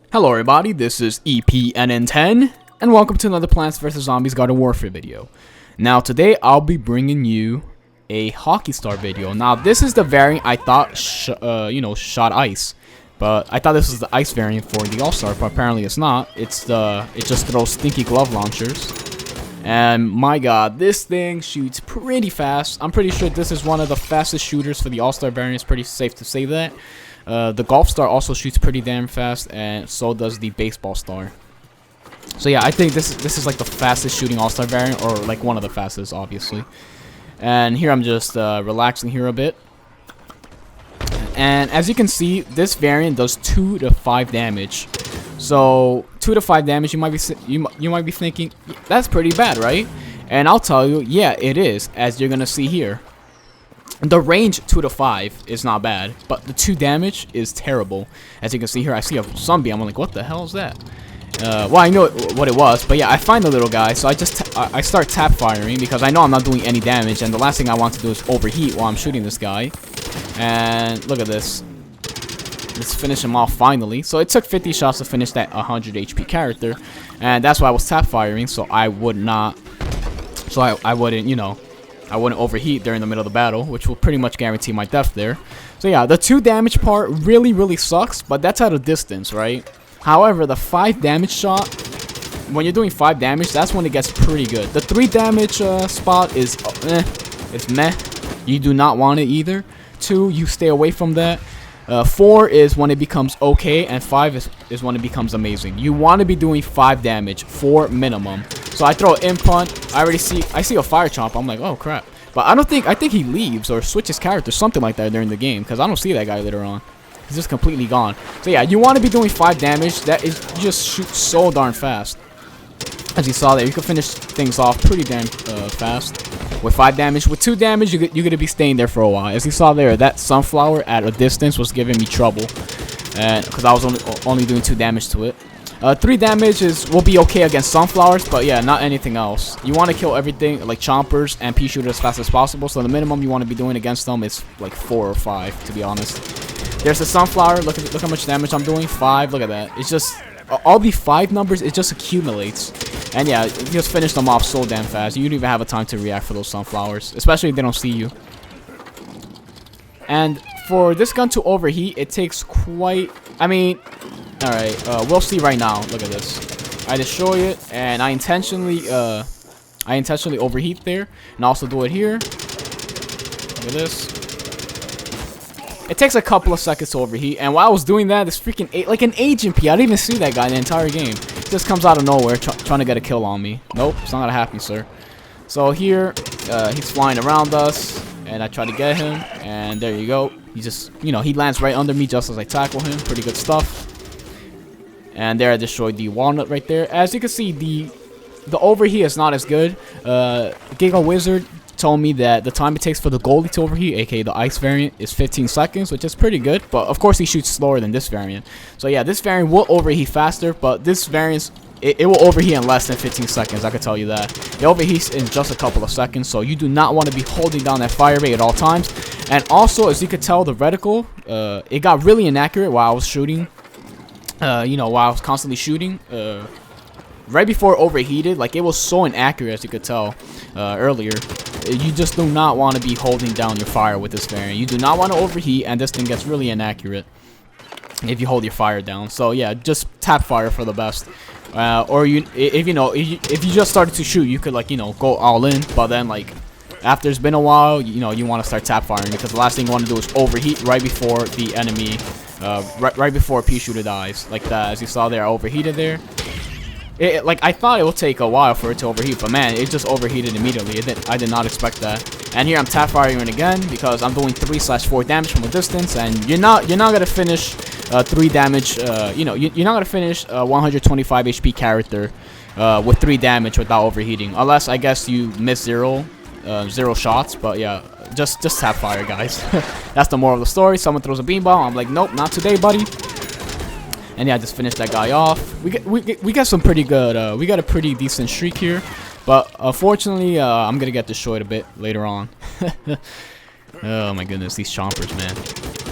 Hello everybody, this is EPNN10, and welcome to another Plants vs. Zombies Garden Warfare video. Now today I'll be bringing you a Hockey Star video. Now this is the variant I thought shot ice, but I thought this was the ice variant for the All-Star, but apparently it's not. It just throws Stinky glove launchers. And my god, this thing shoots pretty fast. I'm pretty sure this is one of the fastest shooters for the All-Star variant. It's pretty safe to say that. The Golf Star also shoots pretty damn fast, and so does the Baseball Star. So yeah, I think this is like the fastest shooting All-Star variant, or like one of the fastest, obviously. And here I'm just relaxing here a bit. And as you can see, this variant does 2 to 5 damage. So 2 to 5 damage, you might be thinking that's pretty bad, right? And I'll tell you, yeah, it is, as you're gonna see here. The range 2 to 5 is not bad, but the 2 damage is terrible. As you can see here, I see a zombie. I'm like, what the hell is that? Well, I know what it was, but yeah, I find the little guy, so I start tap firing because I know I'm not doing any damage, and the last thing I want to do is overheat while I'm shooting this guy. And look at this. Let's finish him off finally. So it took 50 shots to finish that 100 HP character, and that's why I was tap firing, so I would not, I wouldn't, I wouldn't overheat during the middle of the battle, which will pretty much guarantee my death there. So yeah, the 2 damage part really sucks, but that's at a distance, right? However, the 5 damage shot, when you're doing 5 damage, that's when it gets pretty good. The 3 damage spot is, it's meh. You do not want it either. 2, you stay away from that. 4 is when it becomes okay, and 5 is when it becomes amazing. You want to be doing 5 damage, 4 minimum. So I throw an impunt. I see a fire chomp. I'm like, oh crap. But I think he leaves or switches character, something like that during the game, because I don't see that guy later on. He's just completely gone. So yeah, you want to be doing 5 damage. That is, you just shoot so darn fast. As you saw there, you can finish things off pretty damn fast with 5 damage. With 2 damage, you're going to be staying there for a while. As you saw there, that sunflower at a distance was giving me trouble, because I was only doing 2 damage to it. 3 damage will be okay against sunflowers, but yeah, not anything else. You want to kill everything like chompers and pea shooters as fast as possible, so the minimum you want to be doing against them is like 4 or 5, to be honest. There's the sunflower. Look how much damage I'm doing. 5. Look at that. It's just all the 5 numbers. It just accumulates, and yeah, you just finish them off so damn fast. You don't even have a time to react for those sunflowers, especially if they don't see you. And for this gun to overheat, it takes quite. I mean. Alright, we'll see right now. Look at this. I destroy it, and I intentionally overheat there, and also do it here. Look at this. It takes a couple of seconds to overheat, and while I was doing that, this freaking like an agent P. I didn't even see that guy the entire game. It just comes out of nowhere, trying to get a kill on me. Nope, it's not gonna happen, sir. So here, he's flying around us, and I try to get him, and there you go. He just, he lands right under me just as I tackle him. Pretty good stuff. And there I destroyed the walnut right there. As you can see, the overheat is not as good. Giga Wizard told me that the time it takes for the goalie to overheat, aka the ice variant, is 15 seconds, which is pretty good. But of course he shoots slower than this variant. So yeah, this variant will overheat faster, but this variant, it will overheat in less than 15 seconds, I can tell you that. It overheats in just a couple of seconds, so you do not want to be holding down that fire rate at all times. And also, as you could tell, the reticle, it got really inaccurate while I was shooting. While I was constantly shooting, right before it overheated, like it was so inaccurate, as you could tell earlier. You just do not want to be holding down your fire with this variant. You do not want to overheat, and this thing gets really inaccurate if you hold your fire down. So yeah, just tap fire for the best. Or if you just started to shoot, you could go all in, but then after it's been a while, you want to start tap firing, because the last thing you want to do is overheat right before the enemy. Right before a pea shooter dies, like that. As you saw there, I overheated there. I thought it would take a while for it to overheat, but man, it just overheated immediately. I did not expect that. And here I'm tap firing again because I'm doing 3/4 damage from a distance, and you're not gonna finish 3 damage. You're not gonna finish 125 HP character with 3 damage without overheating, unless I guess you miss 0 shots. But yeah. Just tap fire, guys. That's the moral of the story. Someone throws a beanball, I'm like, nope, not today, buddy. And yeah, I just finished that guy off. We got some pretty good. We got a pretty decent streak here, but unfortunately, I'm gonna get destroyed a bit later on. Oh my goodness, these chompers, man.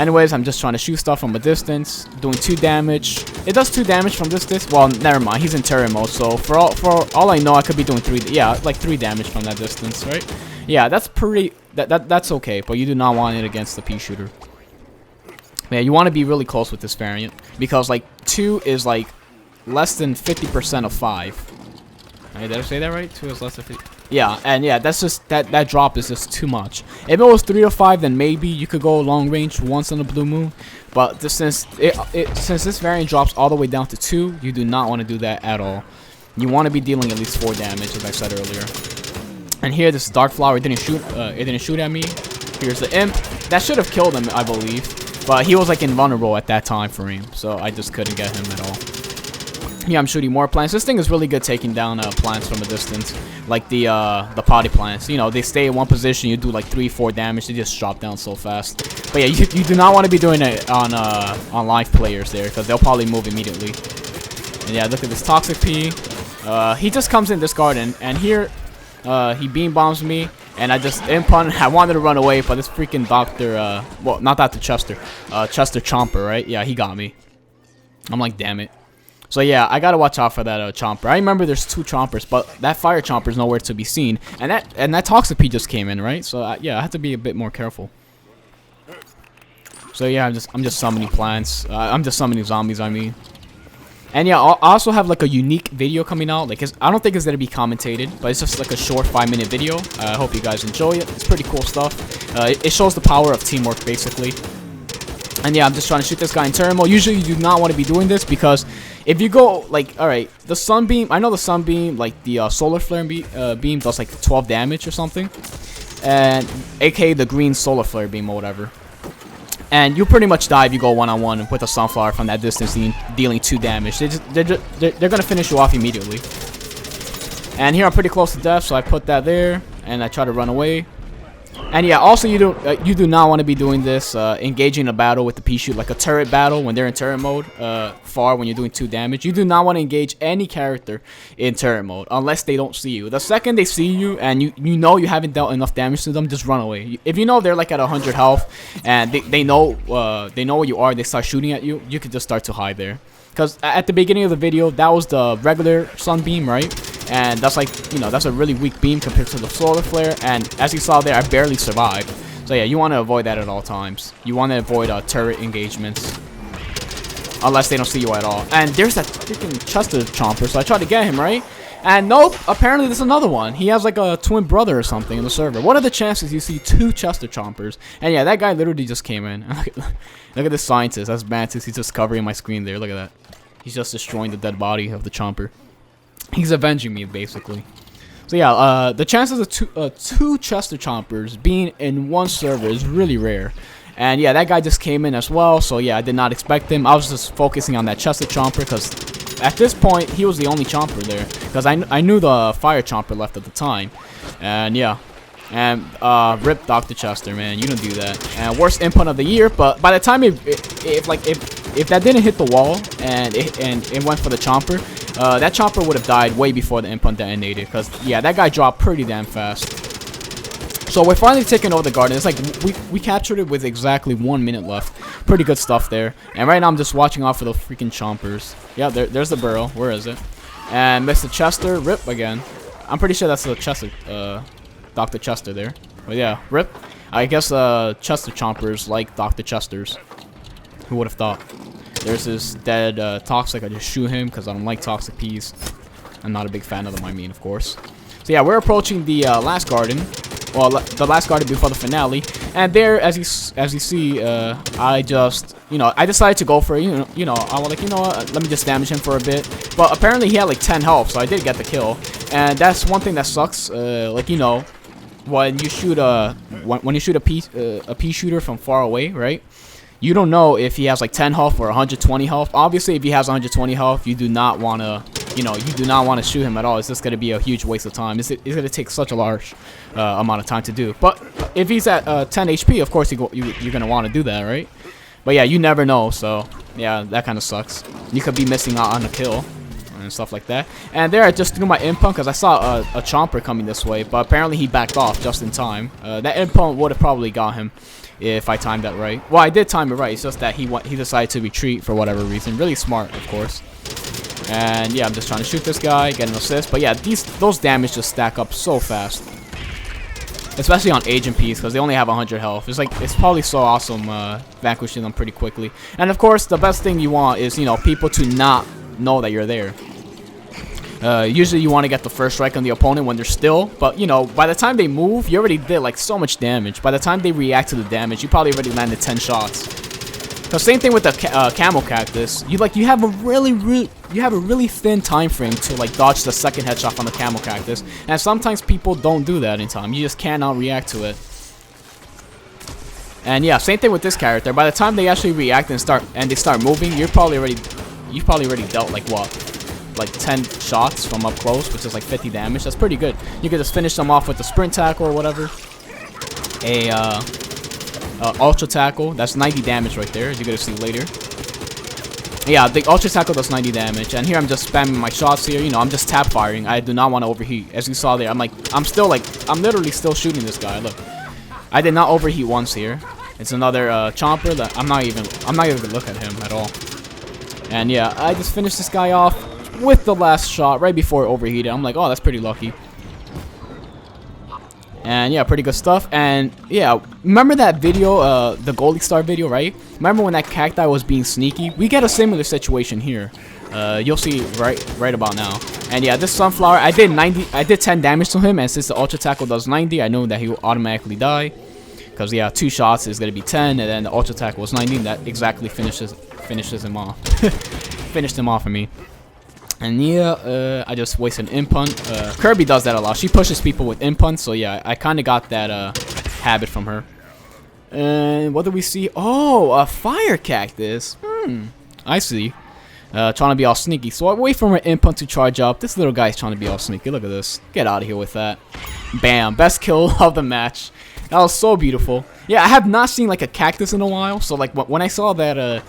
Anyways, I'm just trying to shoot stuff from a distance, doing 2 damage. It does 2 damage from this distance. Well, never mind. He's in turret mode, so for all I know, I could be doing 3. Yeah, like 3 damage from that distance, right? Yeah, that's pretty. That's okay, but you do not want it against the pea shooter. Yeah, you want to be really close with this variant because like 2 is like less than 50% of 5. Hey, did I say that right? 2 is less than 50. Yeah, and yeah, that's just that drop is just too much. If it was 3 or 5, then maybe you could go long range once on a blue moon. But since this variant drops all the way down to 2, you do not want to do that at all. You want to be dealing at least 4 damage, as I said earlier. And here, this dark flower didn't shoot. It didn't shoot at me. Here's the imp. That should have killed him, I believe. But he was like invulnerable at that time frame, so I just couldn't get him at all. Yeah, I'm shooting more plants. This thing is really good taking down plants from a distance, like the potty plants. You know, they stay in one position. You do like 3-4 damage. They just drop down so fast. But yeah, you do not want to be doing it on live players there, because they'll probably move immediately. And yeah, look at this toxic P. He just comes in this garden, and here he beam bombs me, and I just imp-on. I wanted to run away, but this freaking Dr. Well, not Dr. Chester, Chester Chomper, right? Yeah, he got me. I'm like, damn it. So yeah, I gotta watch out for that Chomper. I remember there's 2 Chompers, but that Fire Chomper is nowhere to be seen, and that Toxic P just came in, right? So yeah, I have to be a bit more careful. So yeah, I'm just summoning plants. I'm just summoning zombies, I mean. And yeah, I also have like a unique video coming out. Like, I don't think it's gonna be commentated, but it's just like a short 5-minute video. I hope you guys enjoy it. It's pretty cool stuff. It shows the power of teamwork, basically. And yeah, I'm just trying to shoot this guy in turret mode. Usually you do not want to be doing this because if you go like, alright, the sunbeam, I know the sunbeam, like the solar flare beam does like 12 damage or something. And aka the green solar flare beam or whatever. And you pretty much die if you go one-on-one with a sunflower from that distance, dealing 2 damage. They're gonna finish you off immediately. And here I'm pretty close to death, so I put that there and I try to run away. And yeah, also you do not want to be doing this, engaging a battle with the pea shoot, like a turret battle when they're in turret mode, far when you're doing 2 damage. You do not want to engage any character in turret mode unless they don't see you. The second they see you and you know you haven't dealt enough damage to them, just run away. If you know they're like at 100 health and they know where you are, they start shooting at you, you can just start to hide there. Because at the beginning of the video, that was the regular sunbeam, right? And that's like, you know, that's a really weak beam compared to the solar flare. And as you saw there, I barely survived. So yeah, you want to avoid that at all times. You want to avoid turret engagements. Unless they don't see you at all. And there's that freaking Chester Chomper, so I tried to get him, right? And nope, apparently there's another one. He has like a twin brother or something in the server. What are the chances you see 2 Chester Chompers? And yeah, that guy literally just came in. Look at this scientist. That's Mantis. He's just covering my screen there. Look at that. He's just destroying the dead body of the Chomper. He's avenging me, basically. So yeah, the chances of 2 Chester Chompers being in one server is really rare. And yeah, that guy just came in as well. So yeah, I did not expect him. I was just focusing on that Chester Chomper because at this point, he was the only Chomper there. Because I knew the Fire Chomper left at the time. And yeah. And rip Dr. Chester, man. You don't do that. And worst input of the year. But by the time if that didn't hit the wall and it went for the Chomper, that Chomper would have died way before the input detonated. Because yeah, that guy dropped pretty damn fast. So we're finally taking over the garden. It's like we captured it with exactly 1 minute left. Pretty good stuff there. And right now I'm just watching out for the freaking Chompers. Yeah, there's the burrow. Where is it? And Mr. Chester, rip again. I'm pretty sure that's the Chester, Dr. Chester there. But yeah, rip. I guess Chester Chompers like Dr. Chesters. Who would have thought? There's this dead Toxic. I just shoot him because I don't like Toxic Peas. I'm not a big fan of them, I mean, of course. So yeah, we're approaching the last garden. Well, the last garden before the finale. And there, as you see, I just, I decided to go for it. I was like, you know what, let me just damage him for a bit. But apparently he had like 10 health, so I did get the kill. And that's one thing that sucks. Like, when you shoot a pea shooter from far away, right? You don't know if he has like 10 health or 120 health. Obviously, if he has 120 health, you do not want to, you do not want to shoot him at all. It's just going to be a huge waste of time. It's going to take such a large amount of time to do. But if he's at 10 HP, of course you're going to want to do that, right? But yeah, you never know. So yeah, that kind of sucks. You could be missing out on a kill and stuff like that. And there I just threw my impunk because I saw a Chomper coming this way. But apparently he backed off just in time. That impunk would have probably got him if I timed that right. Well, I did time it right. It's just that he decided to retreat for whatever reason. Really smart, of course. And yeah, I'm just trying to shoot this guy, get an assist. But yeah, those damage just stack up so fast. Especially on Agent Ps, because they only have 100 health. It's probably so awesome vanquishing them pretty quickly. And of course, the best thing you want is, you know, people to not know that you're there. Usually you want to get the first strike on the opponent when they're still, but you know, by the time they move, you already did like so much damage. By the time they react to the damage, you probably already landed 10 shots. The same thing with the camel cactus. You have a really thin time frame to like dodge the second headshot on the camel cactus, and sometimes people don't do that in time. You just cannot react to it. And yeah, same thing with this character. By the time they actually react and they start moving, you've probably already dealt like what, like 10 shots from up close, which is like 50 damage. That's pretty good. You can just finish them off with a sprint tackle or whatever. Ultra tackle, that's 90 damage right there, as you're gonna see later. Yeah, the ultra tackle does 90 damage, and here I'm just spamming my shots here. You know, I'm just tap firing. I do not want to overheat. As you saw there, I'm literally still shooting this guy. Look, I did not overheat once here. It's another chomper that I'm not even gonna look at him at all. And yeah, I just finished this guy off with the last shot right before it overheated. I'm like, oh, that's pretty lucky. And yeah, pretty good stuff. And yeah, remember that video, the Goldie Star video, right? Remember when that cacti was being sneaky? We get a similar situation here. You'll see right about now. And yeah, this sunflower, I did 10 damage to him, and since the ultra tackle does 90, I know that he will automatically die. Because yeah, 2 shots is gonna be 10, and then the ultra tackle was 90, and that exactly finishes him off. Finished him off for me. And yeah, I just wasted an impunt. Kirby does that a lot. She pushes people with impunts, so yeah, I kind of got that habit from her. And what do we see? Oh, a fire cactus. I see. Trying to be all sneaky. So I wait for my impunt to charge up. This little guy's trying to be all sneaky. Look at this. Get out of here with that. Bam. Best kill of the match. That was so beautiful. Yeah, I have not seen like a cactus in a while. So like when I saw that...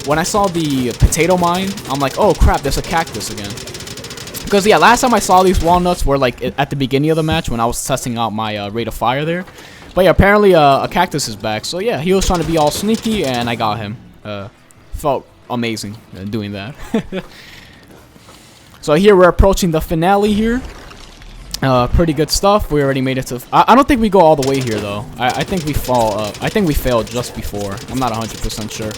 when I saw the potato mine, I'm like, oh crap, there's a cactus again. Because yeah, last time I saw these walnuts were like at the beginning of the match when I was testing out my rate of fire there. But yeah, apparently a cactus is back. So yeah, he was trying to be all sneaky, and I got him. Felt amazing doing that. So here we're approaching the finale here. Pretty good stuff. We already made it to... I don't think we go all the way here though. I think we fall. I think we failed just before. I'm not 100% sure.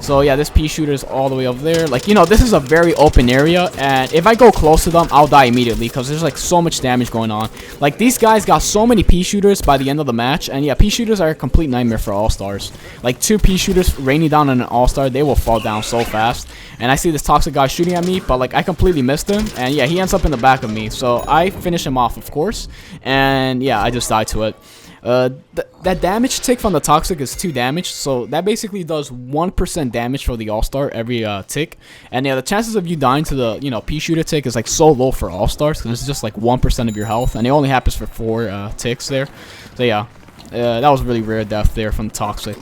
So yeah, this pea shooter is all the way up there. Like, you know, this is a very open area, and if I go close to them, I'll die immediately because there's like so much damage going on. Like, these guys got so many pea shooters by the end of the match, and yeah, pea shooters are a complete nightmare for all-stars. Like, 2 pea shooters raining down on an all-star, they will fall down so fast. And I see this toxic guy shooting at me, but like I completely missed him, and yeah, he ends up in the back of me. So I finish him off, of course, and yeah, I just died to it. That damage tick from the toxic is 2 damage, so that basically does 1% damage for the all-star every tick. And yeah, the chances of you dying to the, you know, pea shooter tick is like so low for all-stars because it's just like 1% of your health, and it only happens for 4 ticks there. So yeah, that was really rare death there from the toxic.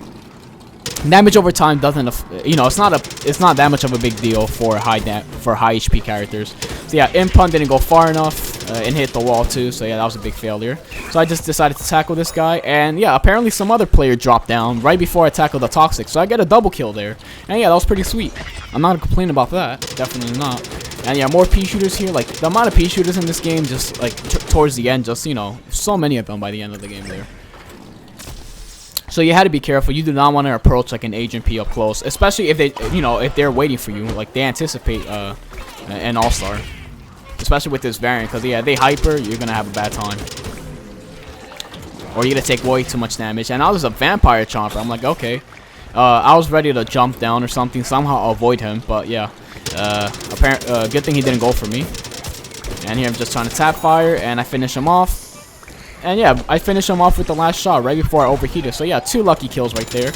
Damage over time doesn't, you know, it's not that much of a big deal for high HP characters. So yeah, impunt didn't go far enough and hit the wall too. So yeah, that was a big failure. So I just decided to tackle this guy, and yeah, apparently some other player dropped down right before I tackled the toxic. So I get a double kill there, and yeah, that was pretty sweet. I'm not complaining about that, definitely not. And yeah, more pea shooters here. Like the amount of pea shooters in this game, just like towards the end, just, you know, so many of them by the end of the game there. So you had to be careful. You do not want to approach like an Agent P up close, especially if they, you know, if they're waiting for you, like they anticipate an all-star, especially with this variant, because yeah, they hyper, you're gonna have a bad time, or you're gonna take way too much damage. And I was a vampire chomper. I'm like, okay, I was ready to jump down or something, somehow avoid him, but yeah, good thing he didn't go for me. And here I'm just trying to tap fire, and I finish him off. And yeah, I finished him off with the last shot right before I overheated. So yeah, 2 lucky kills right there,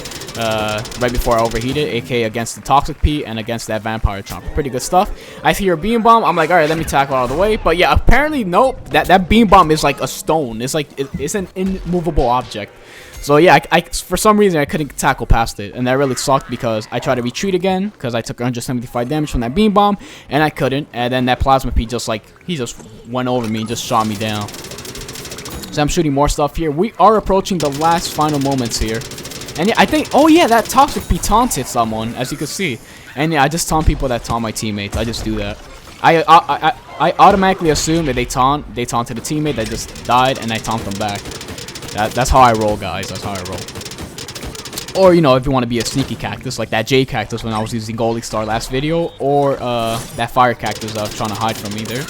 right before I overheated, aka against the Toxic P and against that Vampire Chomper. Pretty good stuff. I see your Beam Bomb. I'm like, alright, let me tackle all the way. But yeah, apparently, nope. That Beam Bomb is like a stone. It's like, it's an immovable object. So yeah, I for some reason, I couldn't tackle past it. And that really sucked because I tried to retreat again because I took 175 damage from that Beam Bomb, and I couldn't. And then that Plasma P just like, he just went over me and just shot me down. So I'm shooting more stuff here. We are approaching the last final moments here. And yeah, I think, oh yeah, that Toxic P taunted someone, as you can see. And yeah, I just taunt people that taunt my teammates. I just do that. I automatically assume that they taunted a teammate that just died, and I taunt them back. That's how I roll, guys. That's how I roll. Or, you know, if you want to be a sneaky cactus, like that J cactus when I was using Goldie Star last video, or that fire cactus that was trying to hide from me there.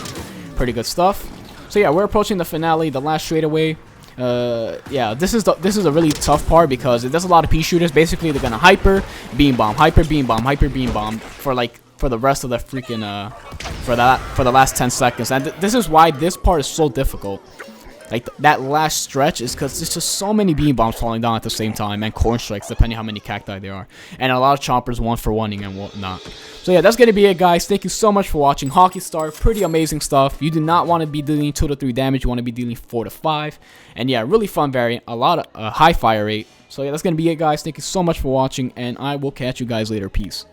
Pretty good stuff. So yeah, we're approaching the finale, the last straightaway. Yeah, this is a really tough part because there's a lot of P shooters. Basically, they're gonna hyper beam bomb for the rest of the freaking for the last 10 seconds. And this is why this part is so difficult. Like that last stretch is because there's just so many beam bombs falling down at the same time, and corn strikes depending how many cacti there are, and a lot of choppers 1-for-1ing and whatnot. So yeah, that's gonna be it, guys. Thank you so much for watching. Hockey Star, pretty amazing stuff. You do not want to be dealing 2 to 3 damage. You want to be dealing 4 to 5, and yeah, really fun variant. A lot of high fire rate. So yeah, that's gonna be it, guys. Thank you so much for watching, and I will catch you guys later. Peace.